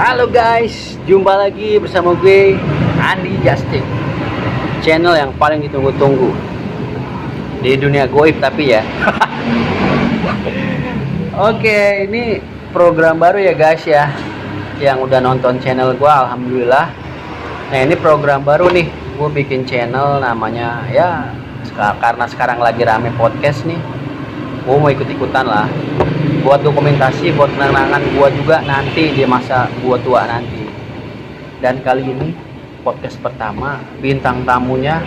Halo guys, jumpa lagi bersama gue Andi Justin, channel yang paling ditunggu-tunggu di dunia goib tapi ya. Oke, ini program baru ya guys ya, yang udah nonton channel gue alhamdulillah. Nah ini program baru nih, gue bikin channel namanya ya karena sekarang lagi rame podcast nih, gue mau ikut-ikutan lah buat dokumentasi, buat kenangan gua juga nanti di masa gua tua nanti. Dan kali ini podcast pertama, bintang tamunya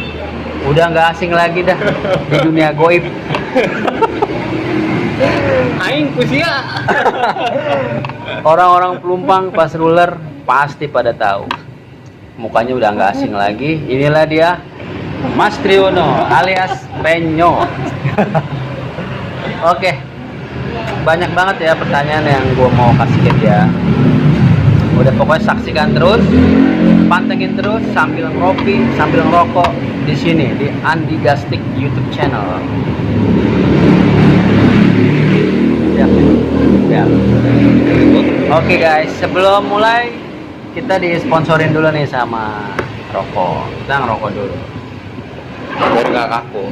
udah nggak asing lagi dah di dunia goib. Aing kusia. Orang-orang Pelumpang pas ruler pasti pada tahu. Mukanya udah nggak asing lagi. Inilah dia, Mas Triono alias Penyo. Oke. Banyak banget ya pertanyaan yang gue mau kasih ya. Udah pokoknya saksikan terus, pantengin terus sambil ngopi, sambil ngerokok di sini di Andi Gastik YouTube channel. Ya. Ya. Oke guys, sebelum mulai kita disponsorin dulu nih sama rokok. Kita ngerokok dulu. Biar nggak kaku.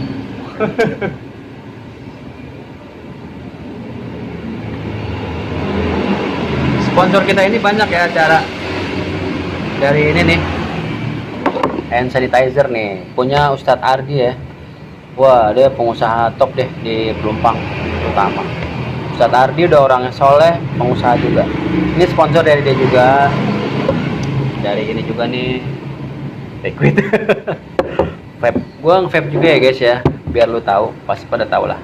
Sponsor kita ini banyak ya acara. Dari ini nih, hand sanitizer nih, punya Ustadz Ardi ya. Wah, dia pengusaha top deh di Pelumpang terutama. Ustadz Ardi udah orangnya soleh, pengusaha juga. Ini sponsor dari dia juga. Dari ini juga nih, Liquid. Vape, gua nge-vape juga ya guys ya, biar lu tahu, pasti pada tahu lah.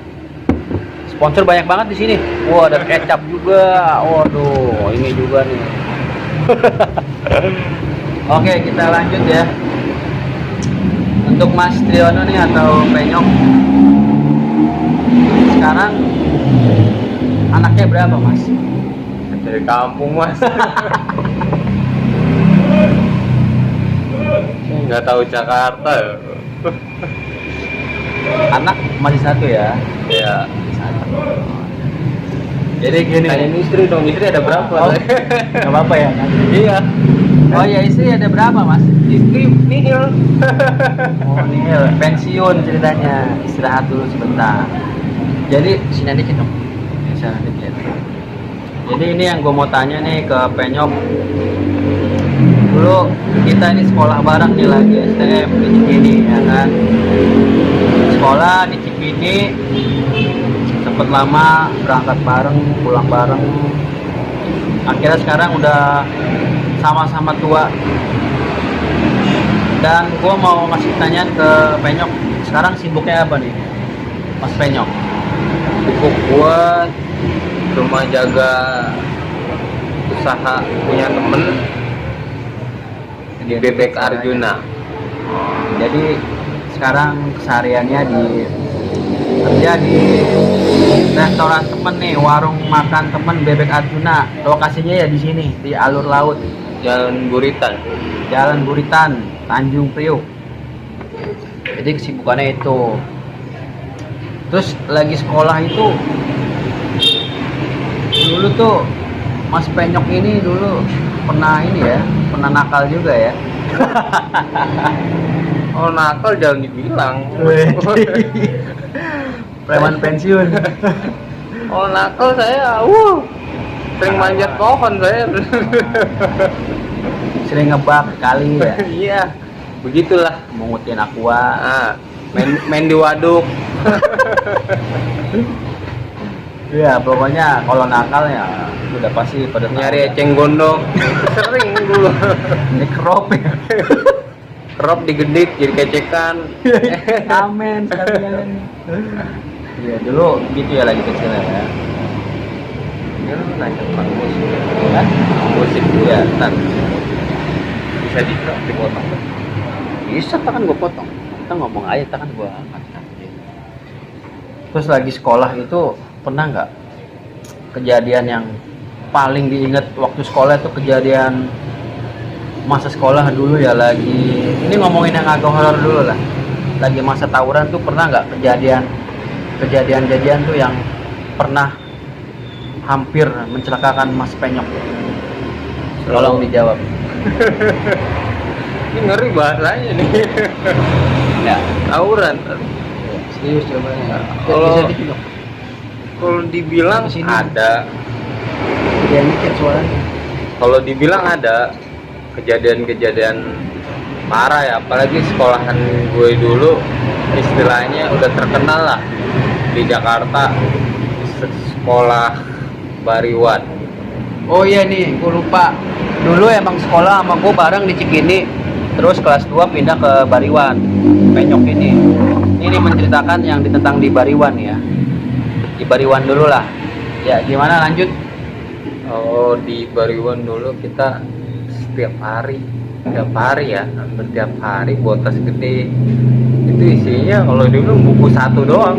Sponsor banyak banget di sini. Wah, ada kecap juga. Waduh, ini juga nih. Oke, kita lanjut ya. Untuk Mas Triono nih atau Penyok. Sekarang anaknya berapa, Mas? Dari kampung mas. Nggak tahu Jakarta ya. Anak masih satu ya. Ya. Jadi gini. Tanyain istri dong, istri ada berapa? Oh, nggak apa-apa ya. Iya. Oh ya, istri ada berapa, Mas? Istri nihil. Oh, nihil, pensiun ceritanya. Istirahat dulu sebentar. Jadi sini dikit dong. Bisa dikit. Jadi ini yang gue mau tanya nih ke Penyok. Dulu kita ini sekolah bareng nih lagi STM di Cikini ya kan. Sekolah di Cikini, sempet lama berangkat bareng, pulang bareng. Akhirnya sekarang udah sama-sama tua. Dan gue mau ngasih pertanyaan ke Penyok, sekarang sibuknya apa nih, Mas Penyok? Sibuk buat cuma jaga usaha punya temen di Bebek Arjuna. Jadi sekarang kesehariannya kerja di restoran temen nih, warung makan temen Bebek Arjuna. Lokasinya ya di sini di alur laut, Jalan Buritan. Jalan Buritan, Tanjung Priok. Jadi kesibukannya itu. Terus lagi sekolah itu dulu tuh Mas Penyok ini dulu pernah nakal juga ya. Oh nakal jangan dibilang. Preman pensiun. Oh nakal saya, sering manjat pohon saya. Sering ngebak kali ya. Iya, begitulah. Mengutin aqua. Ah, main di waduk. Iya, pokoknya kalau nakal ya udah pasti pada Nyari eceng gondok. Sering dulu. Ini kerop ya. Kerop digedit jadi kecekan. Amin sekalian. Iya, dulu gitu ya lagi kecil ya. Ya lu nanya tentang musik. Kan? Musik Iya, ntar. bisa dipotong. Bisa, kan gue potong. Kita ngomong aja, kan gue angkat. Terus lagi sekolah itu pernah nggak kejadian yang paling diingat waktu sekolah itu, kejadian masa sekolah dulu ya, lagi ini ngomongin yang agak horor dulu lah, lagi masa tawuran tuh pernah nggak kejadian tuh yang pernah hampir mencelakakan Mas Penyok? Tolong dijawab. Ini ngeri bahasanya nih. Ya. Tawuran. Serius jawabannya. Kalau- Bisa dikit dong. Kalau dibilang Kesini. ada, Gedean dikit suaranya. kalau dibilang ada kejadian-kejadian parah ya, apalagi sekolahan gue dulu istilahnya udah terkenal lah di Jakarta, sekolah Bariwan. Oh iya nih, gue lupa. Dulu emang sekolah sama gue bareng di Cikini. Terus kelas 2 pindah ke Bariwan. Penyok ini. Ini menceritakan yang tentang di Bariwan ya. Di Bariwan dulu lah. Ya, gimana lanjut? Oh, di Bariwan dulu kita setiap hari ya, hampir tiap hari buat tas gede. Itu isinya kalau dulu buku satu doang,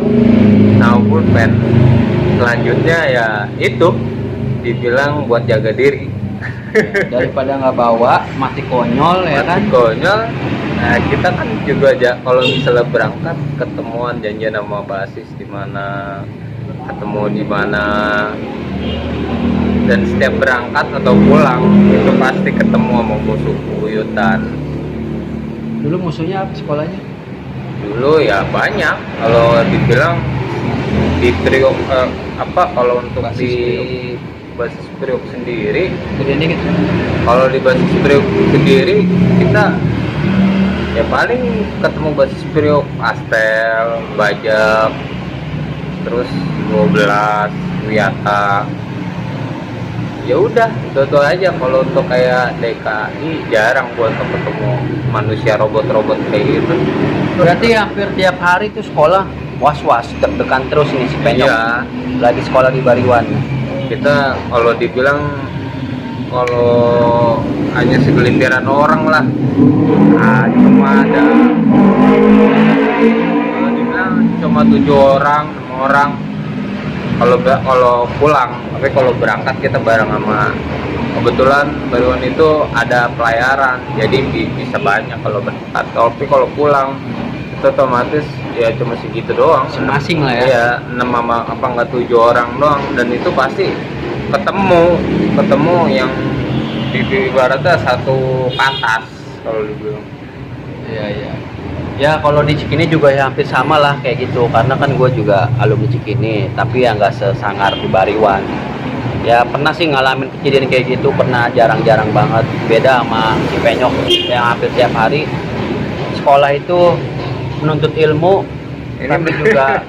sama pulpen. Selanjutnya ya itu dibilang buat jaga diri. Daripada nggak bawa, mati konyol ya kan? Masih konyol. Nah, kita kan juga kalau misalnya berangkat ketemuan janjian sama basis di mana, ketemu di mana, dan setiap berangkat atau pulang itu pasti ketemu sama musuh buyutan. Dulu musuhnya apa sekolahnya? Dulu ya banyak, kalau dibilang di trio kalau untuk Basis di Priok. basis Priok sendiri, Gedean dikit. kalau di basis Priok sendiri kita ya paling ketemu basis Priok Astel, Bajak, terus 12, Wiyata. Ya udah, itu aja. Kalau untuk kayak DKI jarang buat ketemu manusia robot-robot kayak gitu. Berarti hampir tiap hari tuh sekolah was-was, deg-degan terus ini si Penyok. Iya, Lagi sekolah di Bariwan. kita kalau dibilang kalau hanya segelintiran orang lah, cuma ada kalau dibilang cuma 7 orang, 6 orang kalau pulang. Tapi kalau berangkat kita bareng sama, kebetulan Bariwan itu ada pelayaran, jadi bisa banyak kalau berangkat. Tapi kalau pulang itu otomatis ya cuma segitu doang, Masing-masing lah ya. Iya, 6 sama apa enggak 7 orang doang, dan itu pasti ketemu yang di ibaratnya satu patas kalau dibilang. Iya, iya. Ya kalau di Cikini juga ya hampir sama lah kayak gitu. Karena kan gue juga alumni Cikini, tapi ya nggak sesangar di Bariwan. Ya pernah sih ngalamin kejadian kayak gitu, pernah jarang-jarang banget. Beda sama si Penyok yang hampir tiap hari sekolah itu menuntut ilmu, tapi juga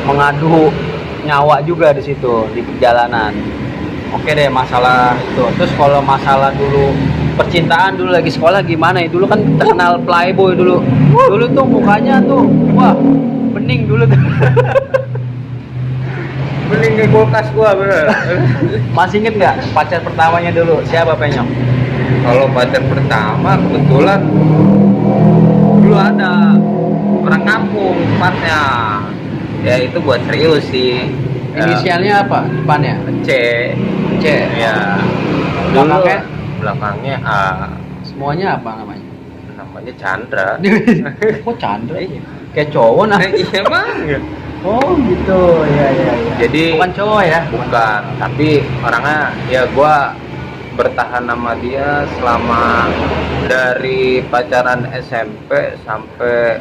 mengadu nyawa juga di situ di perjalanan. Oke deh, masalah itu. Terus kalau masalah dulu percintaan dulu lagi sekolah gimana ya? Dulu kan terkenal playboy dulu. Dulu tuh mukanya tuh wah, bening dulu tuh. Mending ke kulkas gua bener. Masih inget nggak pacar pertamanya dulu? Siapa Penyok? Kalau pacar pertama kebetulan dulu ada orang kampung tempatnya. Ya itu buat serius sih. Inisialnya apa depannya? C. C. Ya. Belakangnya? Belakangnya A. Semuanya apa namanya? Namanya Chandra. Kok Chandra? Kayak cowok nah. Iya bang. Oh gitu, ya ya ya. Jadi bukan cowok ya? bukan, tapi orangnya ya gua bertahan sama dia selama dari pacaran SMP sampai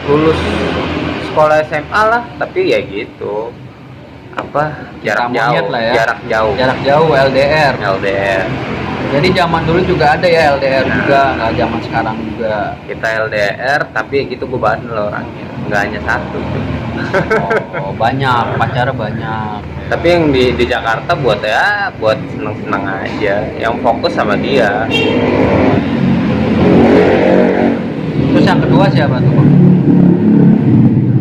lulus sekolah SMA lah. Tapi ya gitu, apa jarak Kita monyet jauh, lah ya. Jarak jauh LDR. LDR. Jadi zaman dulu juga ada ya LDR Nah. juga, nggak zaman sekarang juga. Kita LDR tapi gitu gue bandel orangnya, nggak hanya satu. Oh, banyak, pacar banyak. Tapi yang di Jakarta buat seneng-seneng aja, yang fokus sama dia. Terus yang kedua siapa tuh, Bang?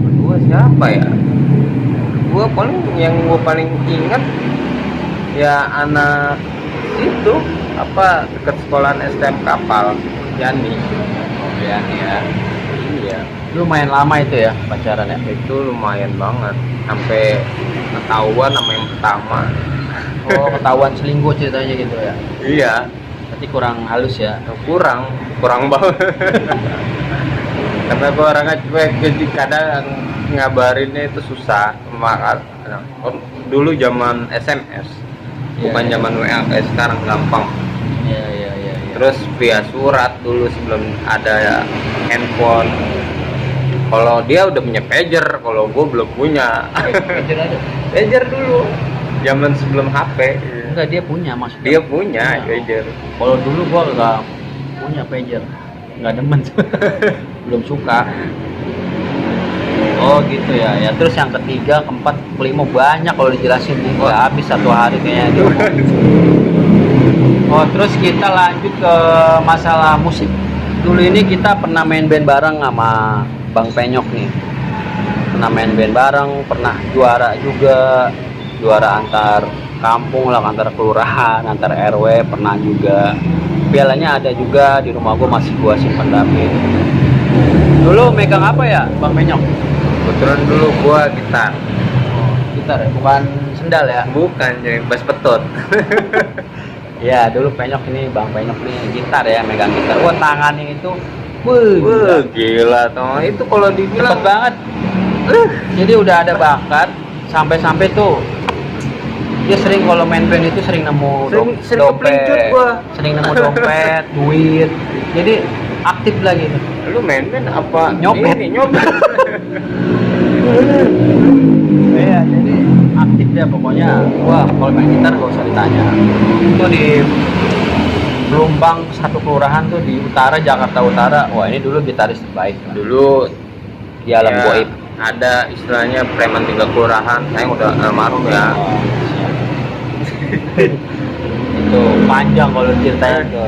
Kedua siapa ya? Yang gue paling ingat ya anak itu apa dekat sekolahan STM kapal, Yani. Ya, ya. Iya, Lumayan lama itu ya pacaran ya. itu lumayan banget sampai ketahuan sama yang pertama. Oh, ketahuan selingkuh ceritanya gitu ya. Iya, Berarti kurang halus ya. kurang banget. Karena gue orangnya cuek, jadi kadang ngabarinnya itu susah. Dulu zaman SMS bukan iya. zaman WA kayak sekarang gampang. Iya, iya, iya, iya. Terus via surat dulu sebelum ada handphone. Kalau dia udah punya pager, kalau gue belum punya. Pager ada. Pager dulu, zaman sebelum HP. Enggak, dia punya maksudnya. Dia punya pager. Kalau dulu gua nggak punya pager, nggak demen. Belum suka. Oh gitu ya. Ya terus yang ketiga, keempat, kelima banyak kalau dijelasin nih. Nggak habis satu hari kayaknya dia. Oh terus kita lanjut ke masalah musik. Dulu ini kita pernah main band bareng sama Bang Penyok nih. Pernah main band bareng, pernah juara juga, juara antar kampung lah, antar kelurahan, antar RW, pernah juga. Pialanya ada juga di rumah gua, masih gua simpen rapi. Dulu megang apa ya Bang Penyok? Kebetulan dulu gua gitar. Gitar ya, bukan sendal ya? Bukan, jadi bass petut. Ya dulu Penyok ini, Bang Penyok nih gitar ya, megang gitar. Wah tangannya itu, Wah, gila toh. Itu kalau dibilang cepet banget. Jadi udah ada bakat, sampai-sampai tuh dia sering kalau main band itu sering nemu Sering keplincut gua. sering nemu dompet, duit. Jadi aktif lagi tuh. Lu main band apa? Nyopet. Ini, nyopet. Iya, jadi aktif dia pokoknya. Wah, kalau main gitar gak usah ditanya. Itu di Blumbang, satu kelurahan tuh di utara, Jakarta Utara. Wah, ini dulu gitaris terbaik. Dulu Di alam ya, goib. ada istilahnya preman 3 kelurahan. Saya udah almarhum ya. Oh, siap. Itu panjang kalau ceritanya ke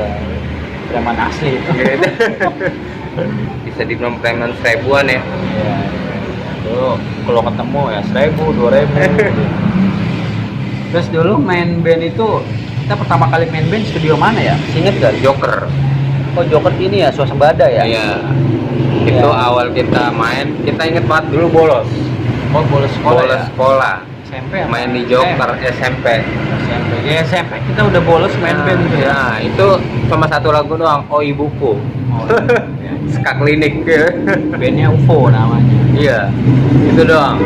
preman asli itu. Gitu. Bisa dibilang preman seribuan ya. Iya, dulu kalau ketemu ya 1.000, 2.000. Terus dulu main band itu, kita pertama kali main band studio mana ya? Ingat gak? Joker. Oh Joker ini ya, Swasembada ya? Iya. Itu Iya. awal kita main, kita inget banget dulu bolos. Oh bolos sekolah Bolos ya? sekolah. SMP ya? Main di Joker SMP. SMP. Ya SMP kita udah bolos main band itu ya? Ya, itu cuma satu lagu doang, Oh Ibuku. Oh, Ska Klinik. bandnya UFO namanya. Iya, itu doang.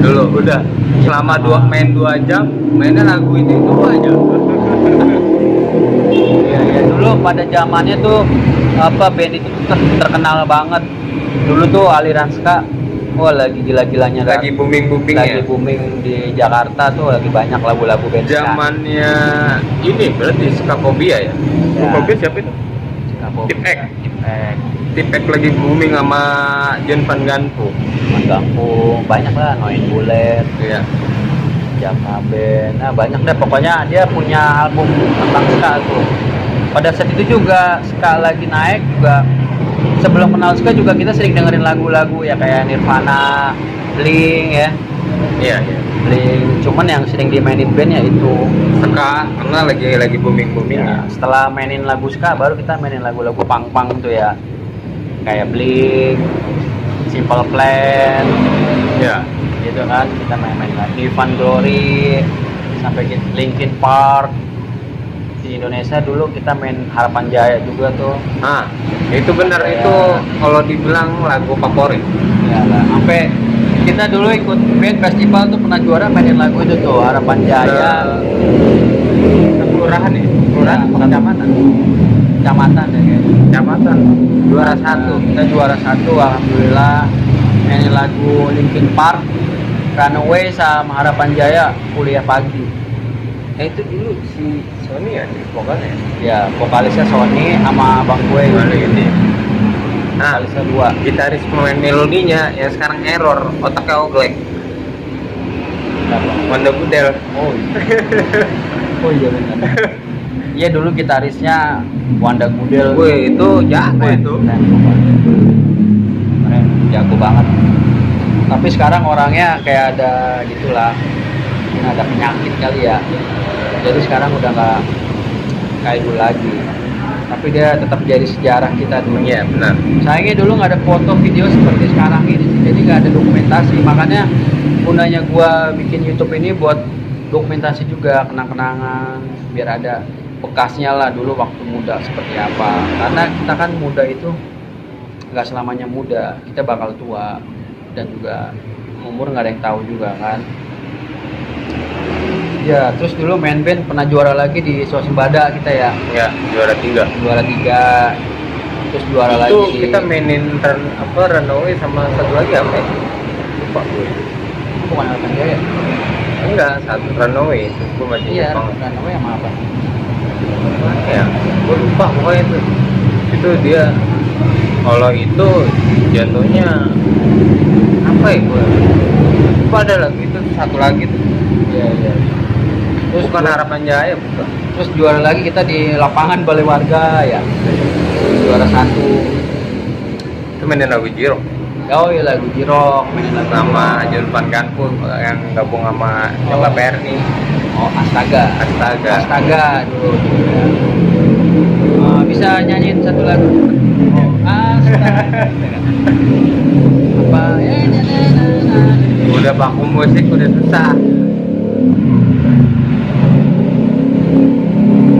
Dulu udah selama main 2 jam, mainnya lagu itu aja. Iya, ya dulu pada zamannya tuh apa band itu terkenal banget. Dulu tuh aliran ska, wah lagi gila-gilanya kan. Lagi booming-boomingnya. Lagi booming di Jakarta tuh, lagi banyak lagu-lagu band ska. Zamannya ini berarti Skapobia ya? Ya. Skapobia siapa itu? Ska pop. Tip X. Tip X. Tip X lagi booming sama Jen Van Ganpu. Kampung banyak lah, Noin Bullet, Iya. Jaka Band, nah banyak deh pokoknya. Dia punya album tentang ska tuh. Pada saat itu juga ska lagi naik juga. Sebelum kenal ska juga kita sering dengerin lagu-lagu ya kayak Nirvana, Blink ya, Iya, iya. Blink. Cuman yang sering dimainin band ya itu. Ska karena lagi booming-boomingnya. Ya, setelah mainin lagu ska baru kita mainin lagu-lagu punk-punk tuh ya, kayak Blink, Simple Plan, Iya. gitu kan. Kita main-main lagi Van Glory sampai Linkin Park. Di Indonesia dulu kita main Harapan Jaya juga tuh. Nah, itu benar Ya. itu kalau dibilang lagu favorit. Ya lah, sampai kita dulu ikut band festival tuh pernah juara mainin lagu itu tuh Harapan Jaya. Kelurahan ya? Kelurahan Ya, apa satu- kecamatan? Kecamatan ya kayaknya. Kecamatan. Juara Nah, 1. kita juara 1 alhamdulillah. Mainin lagu Linkin Park, Runaway sama Harapan Jaya, Kuliah Pagi. Itu dulu si Sony ya vokalnya. Ya, vokalisnya Sony sama abang gue. Lalu ini. Nah, Vokalisnya 2. gitaris pemain melodinya yang sekarang error, otaknya oglek. Wanda Budel. Oh iya. Oh iya benar. Iya dulu gitarisnya Wanda Gudel. Wih, itu jago Wih, itu. Keren, jago banget. Tapi sekarang orangnya kayak ada gitulah, ada penyakit kali ya. Jadi sekarang udah nggak kayak dulu lagi. Tapi dia tetap jadi sejarah kita dulu. Iya, benar. Sayangnya dulu nggak ada foto video seperti sekarang ini, jadi nggak ada dokumentasi. Makanya gunanya gua bikin YouTube ini buat dokumentasi juga, kenang-kenangan, biar ada bekasnya lah dulu waktu muda seperti apa. Karena kita kan muda itu nggak selamanya muda, kita bakal tua dan juga umur nggak ada yang tahu juga kan. Ya, terus dulu main band pernah juara lagi di Swasembada kita ya. Ya, juara 3. Juara 3. Terus juara Itu lagi. kita mainin Runaway sama satu lagi apa ya? Lupa gue. Bukan Alkan Jaya. Enggak, satu Runaway itu gue masih Iya, ingat banget. Runaway sama apa? Ya, gue lupa pokoknya itu dia. Kalau itu jatuhnya apa ya gue? Lupa ada lagi itu satu lagi tuh. Iya, iya. Terus Bukan Harapan Jaya, bukan. Terus juara lagi kita di lapangan Balai Warga ya. Juara 1. Itu mainin lagu Jiro Oh iya, lagu Jirok, mainin lagu sama Julpan Kanpur yang gabung sama Coba Perni. Oh, Astaga. Astaga dulu. Bisa nyanyiin satu lagu? Oh, Astaga. Apa? Ya, Udah baku musik udah susah.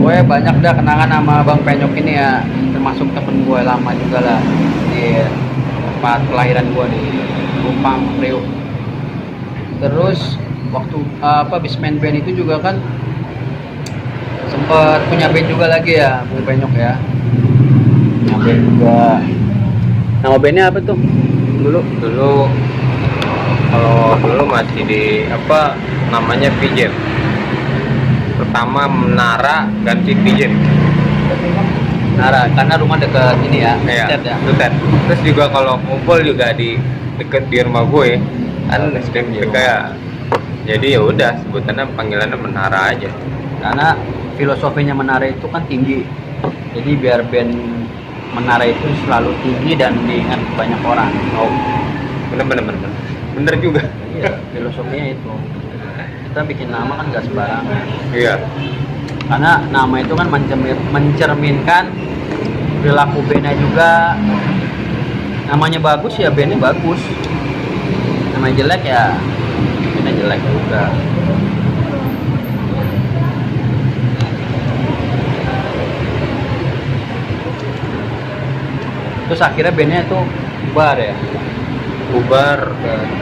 gue banyak dah kenangan sama Bang Penyok ini ya, termasuk temen gue lama juga lah di tempat kelahiran gue di Kupang, Priuk. Terus waktu abis main band itu juga kan sempet punya band juga lagi ya, Bang Penyok ya. Punya band juga. Nama bandnya apa tuh? Dulu kalau dulu masih di apa namanya Pijem. Pertama Menara ganti Pijem. Nara, karena rumah deket ini ya, Iya, Tet ya. Tet. Terus juga kalau ngumpul juga di deket di rumah gue kan kayak jadi ya udah sebutannya panggilannya Menara aja. Karena filosofinya Menara itu kan tinggi, jadi biar band Menara itu selalu tinggi dan diingat banyak orang. Oh, bener juga. Iya, filosofinya itu. Kita bikin nama kan gak sembarangan. Iya. Karena nama itu kan mencerminkan perilaku bandnya juga. Namanya bagus ya bandnya bagus. Namanya jelek ya bandnya jelek juga. Terus akhirnya bandnya itu bubar ya. Bubar.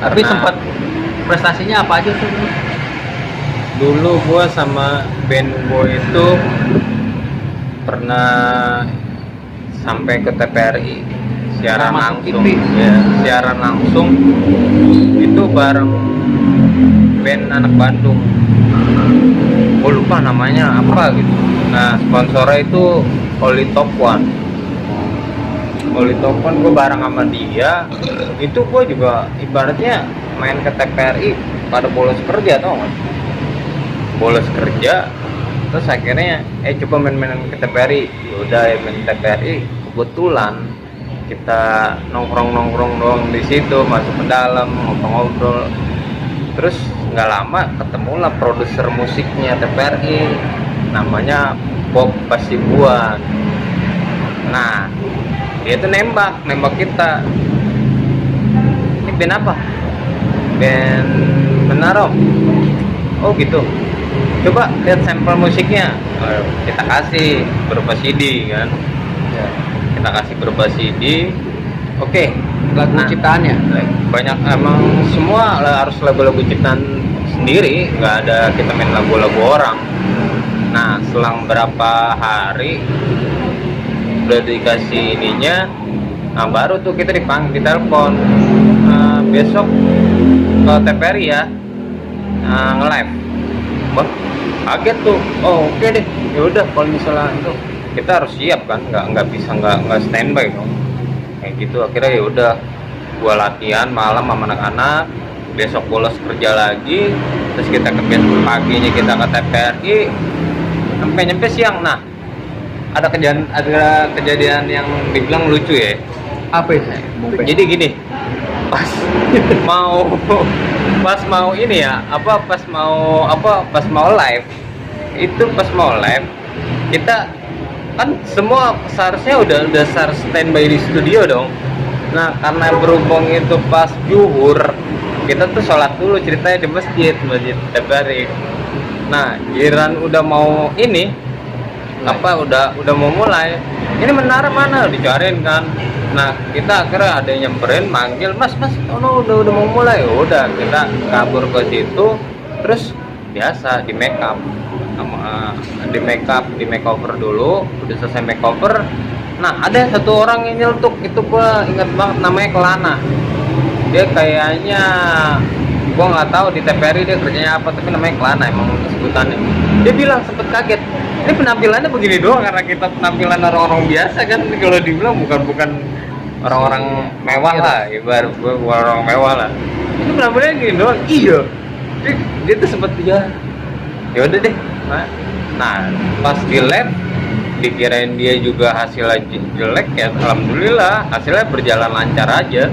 Tapi karena sempat prestasinya apa aja tuh? dulu gua sama band gua itu pernah sampai ke TPRI siaran Masuk langsung. TV. Ya, siaran langsung itu bareng band anak Bandung. Gua lupa namanya apa gitu. Nah, sponsornya itu Oli Top One. Oli Top One gue bareng sama dia. Itu gue juga ibaratnya main ke TPRI pada bolos kerja tau gak? Bolos kerja terus akhirnya coba main-main ke TPRI. Udah ya main TPRI, kebetulan kita nongkrong doang di situ, masuk ke dalam ngobrol-ngobrol. Terus nggak lama ketemulah produser musiknya TPRI, namanya Bob Pasibuan. Nah, dia tuh nembak kita. Ini band apa? Band Menara. Oh gitu. Coba lihat sampel musiknya. Kita kasih berupa CD kan. Ya. Kita kasih berupa CD. Oke. Lagu ciptaannya. Banyak emang semua harus lagu-lagu ciptaan sendiri. Nggak ada kita main lagu-lagu orang. Nah, selang berapa hari udah dikasih ininya, nah baru tuh kita dipanggil, ditelepon, besok ke TPRI ya, nge-live. Wah, kaget tuh. Oh oke deh, ya udah kalau misalnya itu kita harus siap kan, nggak bisa nggak standby dong. Kayak gitu akhirnya ya udah, gua latihan malam sama anak-anak, besok bolos kerja lagi, terus kita ke paginya kita ke TPRI, sampai nyampe siang. Nah, ada kejadian yang dibilang lucu ya. Apa itu? Jadi gini, pas mau ini ya, pas mau live kita kan semua seharusnya udah standby di studio dong. Nah, karena berhubung itu pas zuhur, kita tuh sholat dulu ceritanya di masjid TPRI. Nah, giliran udah mau ini udah mau mulai, ini Menara mana dicariin kan. Nah, kita akhirnya ada yang nyamperin, manggil, mas oh no, udah mau mulai. Udah kita kabur ke situ, terus biasa di make up sama di makeover dulu. Udah selesai makeover, nah ada satu orang yang nyeletuk, itu gua ingat banget, namanya Kelana. Dia kayaknya, gua nggak tahu di TVRI dia kerjanya apa, tapi namanya Kelana emang sebutannya. Dia bilang sempet kaget, ini penampilannya begini doang karena kita penampilan orang-orang biasa kan. Kalau dibilang bukan orang-orang mewah lah, ibarat gue orang mewah lah, itu penampilannya gini doang. Iya, dia tuh sempet ya udah deh. Nah pas di lab dikirain dia juga hasilnya jelek, ya alhamdulillah hasilnya berjalan lancar aja.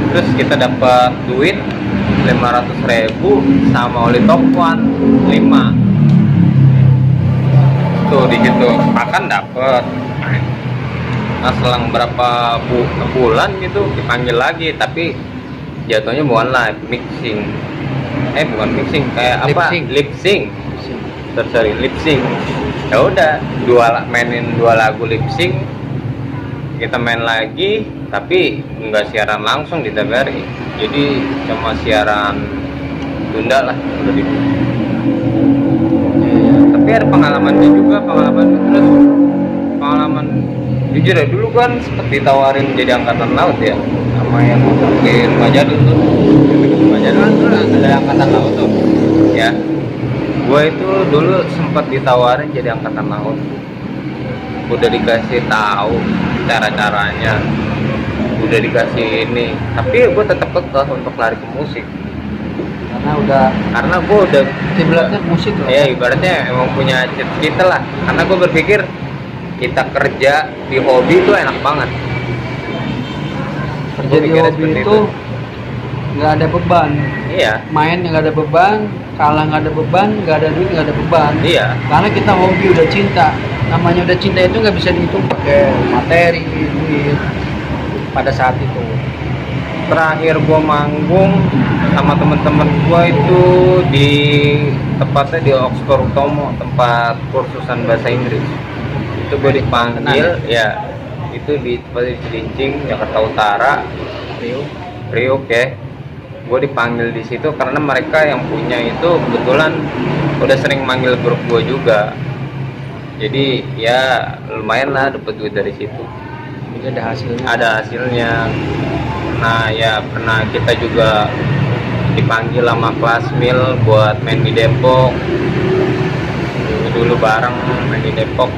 Terus kita dapat duit 500.000 sama oli top one 5 tuh di situ. Makan dapet. Nah selang berapa bulan gitu dipanggil lagi, tapi jatuhnya bukan live mixing, bukan mixing, kayak apa, lip sync. Sorry, lip sync. Ya udah, mainin 2 lagu lip sync, kita main lagi, tapi nggak siaran langsung di TVRI, jadi cuma siaran tunda lah udah di. Tapi ada pengalamannya juga, pengalaman jujur ya, dulu kan sempet ditawarin jadi angkatan laut ya, sama yang masukin Majadul tuh. Majadul tuh ada angkatan laut tuh ya. Gue itu dulu sempat ditawarin jadi angkatan laut, udah dikasih tahu cara-caranya, udah dikasih ini, tapi gue tetap kekeh untuk lari ke musik karena gue udah ibaratnya musik loh. Ya ibaratnya emang punya cita-cita lah, karena gue berpikir kita kerja di hobi itu enak banget. Kerja di hobi itu nggak ada beban. Iya. Main nggak ada beban, kalah nggak ada beban, nggak ada duit nggak ada beban. Iya. Karena kita hobi, udah cinta. Namanya udah cinta itu nggak bisa dihitung pakai materi, duit. Pada saat itu. Terakhir gua manggung sama temen-temen gua itu tepatnya di Oxford Utomo, tempat kursusan bahasa Inggris. Itu gua dipanggil, ya itu di Cilincing, Jakarta Utara, Priuk ya. Gue dipanggil di situ karena mereka yang punya itu kebetulan udah sering manggil grup gue juga, jadi ya lumayan lah dapet duit dari situ. Jadi ada hasilnya. Nah ya pernah kita juga dipanggil sama Klasmil buat main di Depok. Dulu bareng main di Depok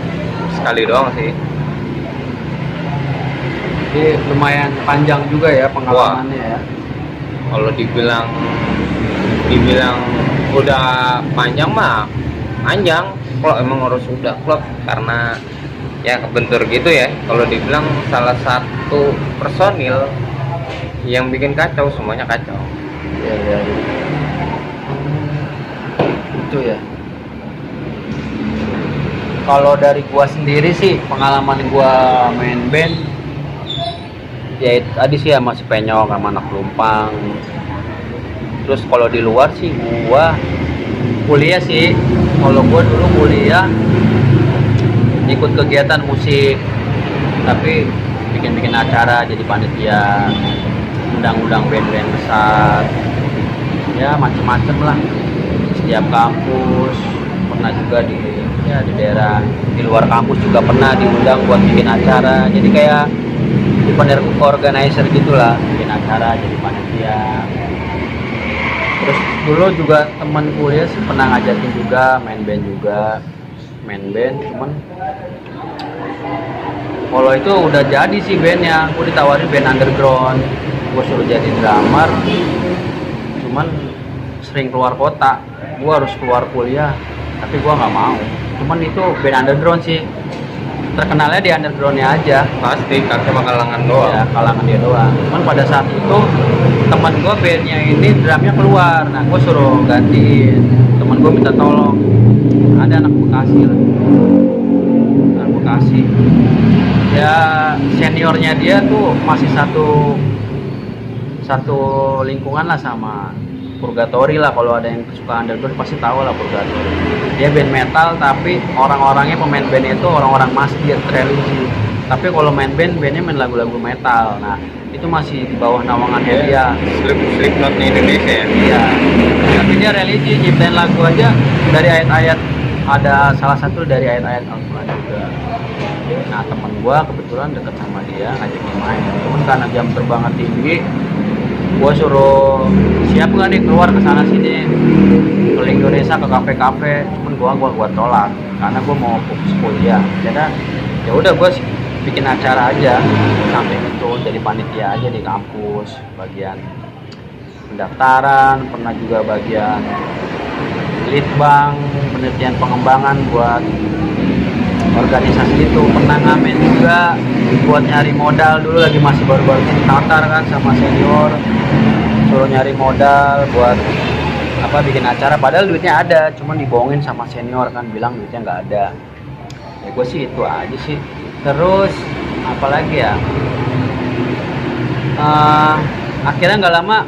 sekali doang sih. Jadi lumayan panjang juga ya pengalamannya. Wah. Ya. Kalau dibilang udah panjang mah panjang, kalau emang harus udah klub, karena ya kebentur gitu ya. Kalau dibilang salah satu personil yang bikin kacau, semuanya kacau. Ya. Itu ya. Kalau dari gua sendiri sih, pengalaman gua main band ya tadi sih ya, masih Penyok sama Anak Pelumpang. Terus kalau di luar sih gua kuliah sih. Kalau gua dulu kuliah ikut kegiatan musik, tapi bikin acara, jadi panitia, undang-undang band-band besar, ya macem-macem lah. Setiap kampus pernah juga di daerah di luar kampus juga pernah diundang buat bikin acara. Jadi kayak event organizer gitulah, bikin acara jadi panitia. Terus dulu juga teman kuliah sih pernah ngajakin juga main band cuman kalau itu udah jadi sih bandnya, gue ditawarin band underground, gue suruh jadi drummer, cuman sering keluar kota, gue harus keluar kuliah, tapi gue nggak mau. Cuman itu band underground sih, terkenalnya di undergroundnya aja. Pasti kan cuma kalangan doang. Ya, kalangan dia doang. Cuman pada saat itu teman gue bandnya ini drumnya keluar, nah gue suruh gantiin. Teman gue minta tolong, ada anak Bekasi, ya seniornya dia tuh masih satu lingkungan lah sama Purgatory lah. Kalau ada yang suka underground pasti tahu lah Purgatory. Dia band metal tapi orang-orangnya pemain band itu orang-orang masjid religi. tapi kalau main bandnya main lagu-lagu metal. Nah itu masih di bawah naungan dia. Slipknot di Indonesia ya. Iya, tapi dia religi, nyiptain lagu aja dari ayat-ayat, ada salah satu dari ayat-ayat Al-Quran juga. Nah temen gua kebetulan deket sama dia, ngajakin main, cuman karena jam terbangnya tinggi, gua suruh siap nggak nih keluar ke sana sini keliling Indonesia ke kafe-kafe, cuman gua tolak karena gua mau fokus kuliah. Ya udah gua bikin acara aja, samping itu jadi panitia aja di kampus, bagian pendaftaran, pernah juga bagian litbang, penelitian pengembangan buat organisasi itu, pernah ngamen juga buat nyari modal. Dulu lagi masih baru-baru ini Tatar kan sama senior, suruh nyari modal buat apa bikin acara, padahal duitnya ada, cuman dibohongin sama senior kan, bilang duitnya nggak ada. Ya gue sih itu aja sih. Terus apalagi ya, akhirnya nggak lama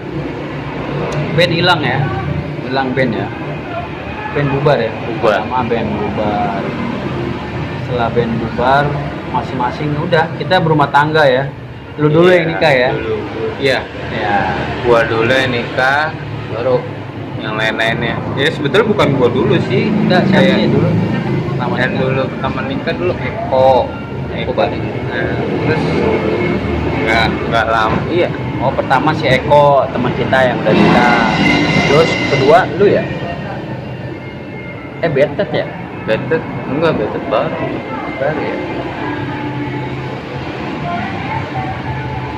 band hilang band ya, band bubar ya, lama band bubar. Setelah band bubar, masing-masing udah kita berumah tangga ya. Lu dulu yang nikah ya? Iya. Ya. Gua dulu yang nikah, baru yang lain-lainnya. Ya sebetulnya bukan gua dulu sih. Enggak, siapa sih dulu? Yang dulu pertama nikah dulu Eko balik. Nah, terus nggak lama. Iya. Oh pertama si Eko, teman kita yang udah nikah. Terus kedua lu ya? Betet ya? Betet baru ya.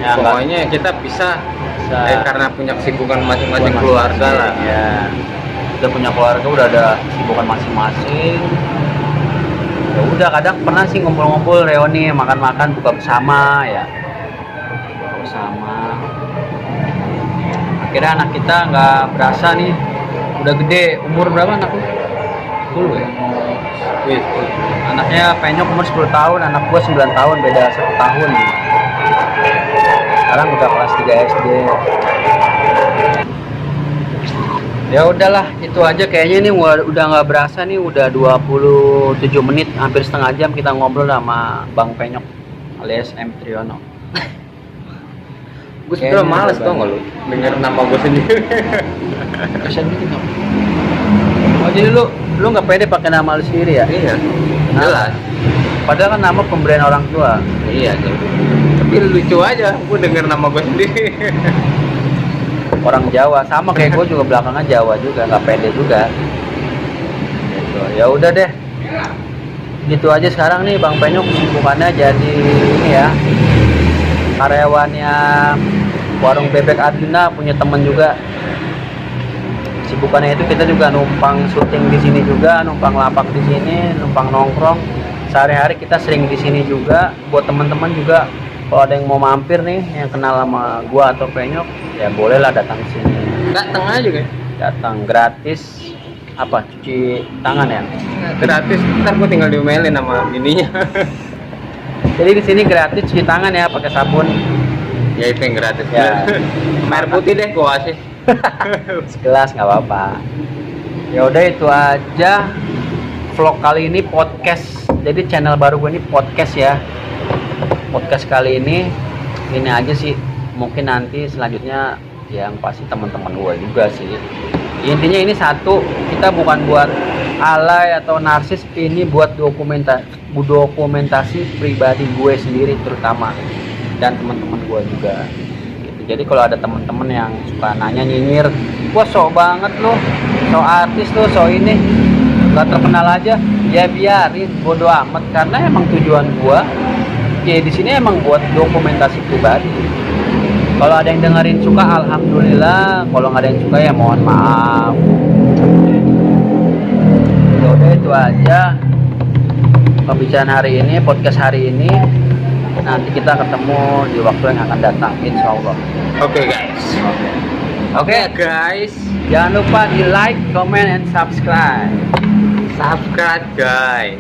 Ya pokoknya kita bisa. Karena punya kesibukan masing-masing keluarga lah. Ya. Udah punya keluarga, udah ada kesibukan masing-masing. Ya udah, kadang pernah sih ngumpul-ngumpul, reuni, makan-makan, buka bersama ya. Buka bersama. Akhirnya anak kita nggak berasa nih, udah gede. Umur berapa anak lu? 10 ya? Anaknya Penyok umur 10 tahun, anak gua 9 tahun, beda 1 tahun. Sekarang udah kelas 3 SD. Ya udahlah, itu aja kayaknya nih udah nggak berasa nih, udah 27 menit, hampir setengah jam kita ngobrol sama Bang Penyok alias M Triyono. Gue sebenernya males tau nggak lu denger nama gue sendiri. Kasian gitu dong. Oh jadi lu nggak pede pakai nama lu sendiri ya? Iya, jelas. Padahal kan nama pemberian orang tua. Iya, tapi lucu aja gue denger nama gue sendiri. Orang Jawa, sama kayak gue juga belakangan Jawa juga, nggak pede juga gitu. Ya udah deh, gitu aja sekarang nih Bang Penyok kesibukannya jadi ini ya, karyawannya warung bebek Adina, punya temen juga. Kesibukannya itu kita juga numpang syuting di sini juga, numpang lapak di sini, numpang nongkrong. Sehari-hari kita sering di sini juga. Buat teman-teman juga, kalau ada yang mau mampir nih, yang kenal sama gua atau Penyok, ya bolehlah datang ke sini. Datang aja kan? Datang gratis. Apa? Cuci tangan ya? Gratis. Ntar gua tinggal diomelin sama bininya. Jadi di sini gratis cuci tangan ya, pakai sabun. Ya itu yang gratis. Ya. Air putih deh gua kasih. Segelas nggak apa-apa. Ya udah itu aja vlog kali ini, podcast. Jadi channel baru gue ini podcast ya. Podcast kali ini aja sih, mungkin nanti selanjutnya yang pasti teman-teman gue juga sih. Intinya ini satu, kita bukan buat alay atau narsis, ini buat dokumentasi pribadi gue sendiri terutama, dan teman-teman gue juga gitu. Jadi kalau ada teman-teman yang suka nanya nyinyir, wah sok banget lo, sok artis lo, sok ini gak terkenal aja, ya biarin, bodo amat, karena emang tujuan gue ya di sini emang buat dokumentasi pribadi. Kalau ada yang dengerin suka, alhamdulillah. Kalau nggak ada yang suka ya mohon maaf. Ya udah itu aja pembicaraan hari ini, podcast hari ini. Nanti kita ketemu di waktu yang akan datang, insya Allah. Oke guys. Oke guys. Jangan lupa di like, comment, and subscribe. Subscribe guys.